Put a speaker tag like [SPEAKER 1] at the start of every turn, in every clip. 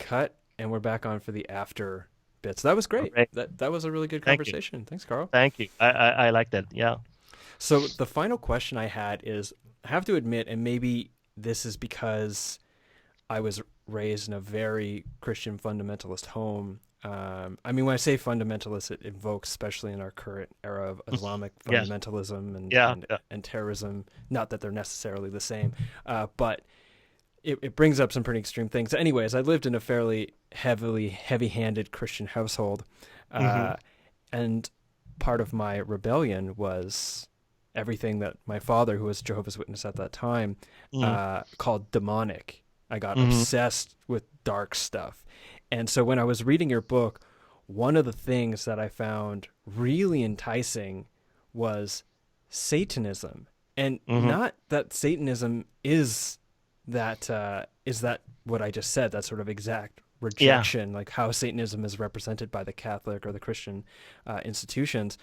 [SPEAKER 1] cut, and we're back on for the after bits. That was great.
[SPEAKER 2] Great.
[SPEAKER 1] That was a really good
[SPEAKER 2] Thank you.
[SPEAKER 1] conversation. Thanks, Carl.
[SPEAKER 2] Thank you. I like that. Yeah.
[SPEAKER 1] So the final question I had is, I have to admit, and maybe this is because I was raised in a very Christian fundamentalist home. I mean, when I say fundamentalist, it invokes, especially in our current era of Islamic
[SPEAKER 2] Yes.
[SPEAKER 1] fundamentalism
[SPEAKER 2] Yeah. Yeah.
[SPEAKER 1] and terrorism. Not that they're necessarily the same, but it brings up some pretty extreme things. Anyways, I lived in a fairly heavy-handed Christian household,
[SPEAKER 2] Hmm.
[SPEAKER 1] uh, and part of my rebellion was everything that my father, who was Jehovah's Witness at that time,
[SPEAKER 2] Hmm.
[SPEAKER 1] called demonic. I got
[SPEAKER 2] Hmm.
[SPEAKER 1] obsessed with dark stuff. And so when I was reading your book, one of the things that I found really enticing was Satanism. And
[SPEAKER 2] Hmm.
[SPEAKER 1] not that Satanism is that what I just said, that sort of exact
[SPEAKER 2] Yeah.
[SPEAKER 1] rejection, like how Satanism is represented by the Catholic or the Christian institutions,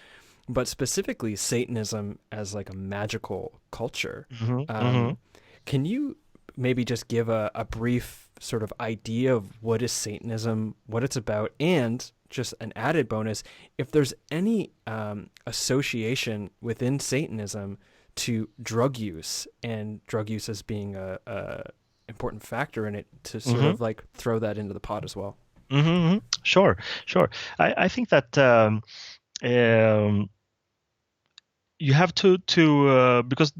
[SPEAKER 1] but specifically Satanism as like a magical culture.
[SPEAKER 2] Hmm. Hmm.
[SPEAKER 1] Um, can you maybe just give a brief sort of idea of what is Satanism, what it's about, and just an added bonus, if there's any association within Satanism to drug use, and drug use as being a important factor in it, to sort
[SPEAKER 2] Hmm.
[SPEAKER 1] of like throw that into the pot as well.
[SPEAKER 2] Hmm. Sure. Sure. I think that um, you have to because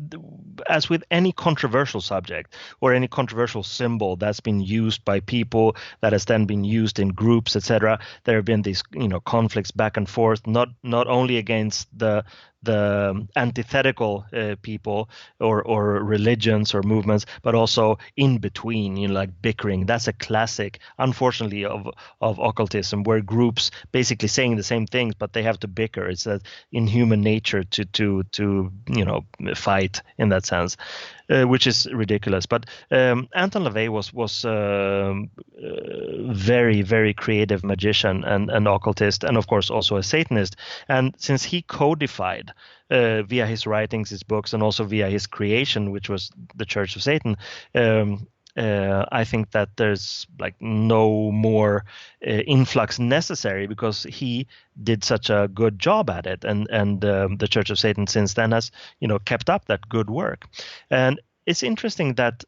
[SPEAKER 2] as with any controversial subject or any controversial symbol that's been used by people that has then been used in groups, etc., there have been these conflicts back and forth, not only against the antithetical people or religions or movements, but also in between, like bickering. That's a classic, unfortunately, of occultism, where groups basically saying the same things, but they have to bicker. It's in human nature to fight in that sense, which is ridiculous. But Anton LaVey was very, very creative magician and occultist, and of course also a Satanist. And since he codified via his writings, his books, and also via his creation, which was the Church of Satan. I think that there's like no more influx necessary, because he did such a good job at it, and the Church of Satan since then has kept up that good work. And it's interesting that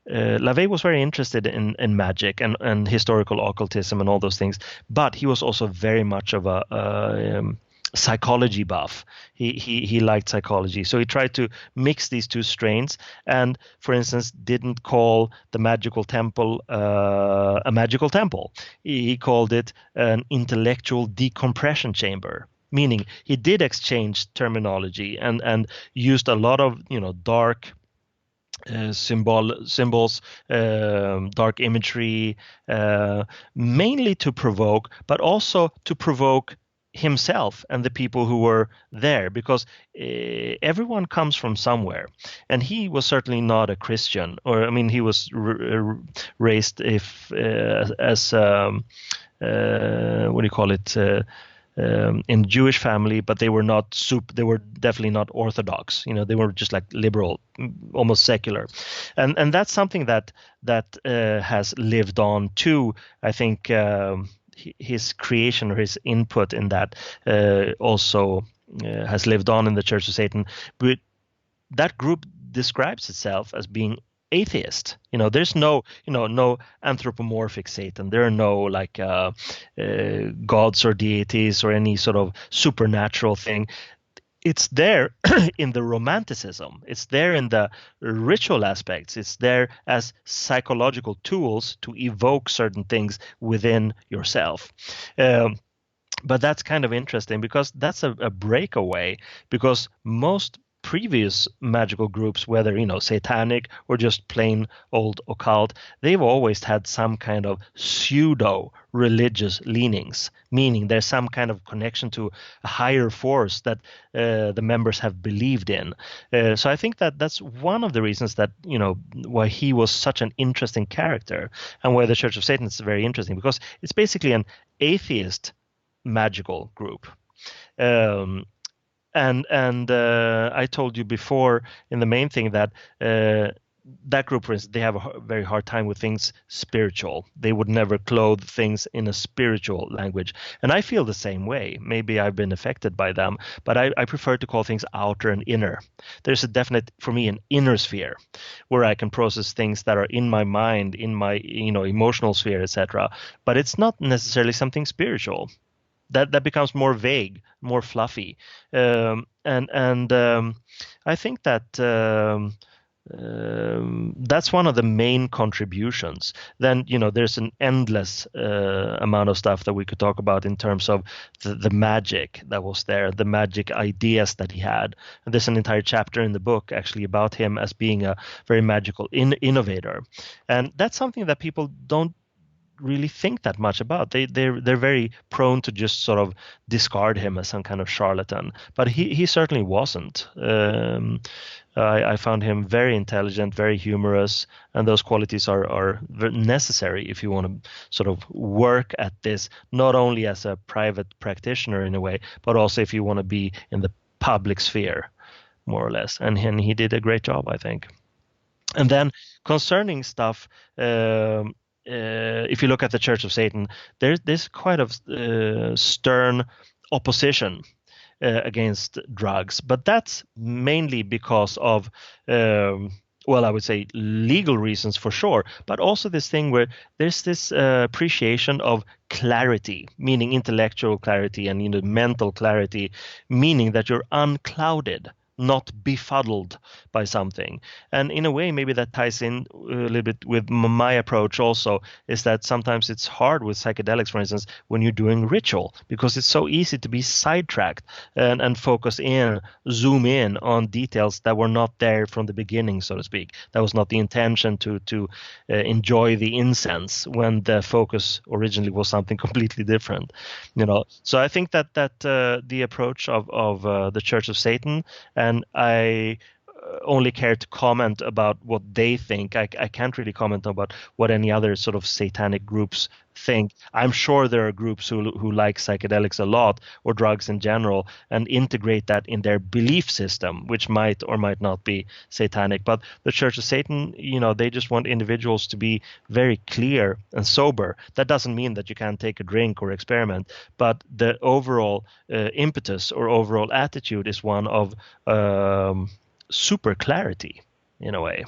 [SPEAKER 2] LaVey was very interested in magic and historical occultism and all those things, but he was also very much of a psychology buff. He liked psychology, so he tried to mix these two strains. And, for instance, didn't call the magical temple a magical temple. He called it an intellectual decompression chamber. Meaning, he did exchange terminology and used a lot of dark symbols, dark imagery, mainly to provoke, but also to provoke himself and the people who were there, because everyone comes from somewhere, and he was certainly not a Christian, or I mean, he was raised if as what do you call it? In Jewish family, but they were not they were definitely not Orthodox. They were just like liberal, almost secular, and that's something that has lived on too. I think his creation or his input in that also has lived on in the Church of Satan. But that group describes itself as being atheist. There's no anthropomorphic Satan. There are no like gods or deities or any sort of supernatural thing. It's there in the romanticism. It's there in the ritual aspects. It's there as psychological tools to evoke certain things within yourself. Um, but that's kind of interesting, because that's a breakaway, because most previous magical groups, whether satanic or just plain old occult, they've always had some kind of pseudo religious leanings, meaning there's some kind of connection to a higher force that the members have believed in. So I think that that's one of the reasons that why he was such an interesting character, and why the Church of Satan is very interesting, because it's basically an atheist magical group. Um, and I told you before in the main thing that that group, for instance, they have a very hard time with things spiritual. They would never clothe things in a spiritual language. And I feel the same way. Maybe I've been affected by them, but I prefer to call things outer and inner. There's a definite, for me, an inner sphere where I can process things that are in my mind, in my, emotional sphere, etc. But it's not necessarily something spiritual. That becomes more vague, more fluffy. And I think that that's one of the main contributions. Then, there's an endless amount of stuff that we could talk about in terms of the magic that was there, the magic ideas that he had. And there's an entire chapter in the book actually about him as being a very magical innovator. And that's something that people don't really think that much about. They're very prone to just sort of discard him as some kind of charlatan, but he certainly wasn't. I found him very intelligent, very humorous, and those qualities are necessary if you want to sort of work at this, not only as a private practitioner in a way, but also if you want to be in the public sphere, more or less. And he did a great job, I think. And then concerning stuff, if you look at the Church of Satan, there's quite a stern opposition against drugs, but that's mainly because of, I would say legal reasons for sure, but also this thing where there's this appreciation of clarity, meaning intellectual clarity and mental clarity, meaning that you're unclouded, not befuddled by something. And in a way, maybe that ties in a little bit with my approach also, is that sometimes it's hard with psychedelics, for instance, when you're doing ritual, because it's so easy to be sidetracked and focus in, zoom in on details that were not there from the beginning, so to speak. That was not the intention to enjoy the incense when the focus originally was something completely different. So I think that the approach of the Church of Satan, and I only care to comment about what they think. I can't really comment about what any other sort of satanic groups think. I'm sure there are groups who like psychedelics a lot, or drugs in general, and integrate that in their belief system, which might or might not be satanic. But the Church of Satan, they just want individuals to be very clear and sober. That doesn't mean that you can't take a drink or experiment, but the overall impetus or overall attitude is one of super clarity in a way.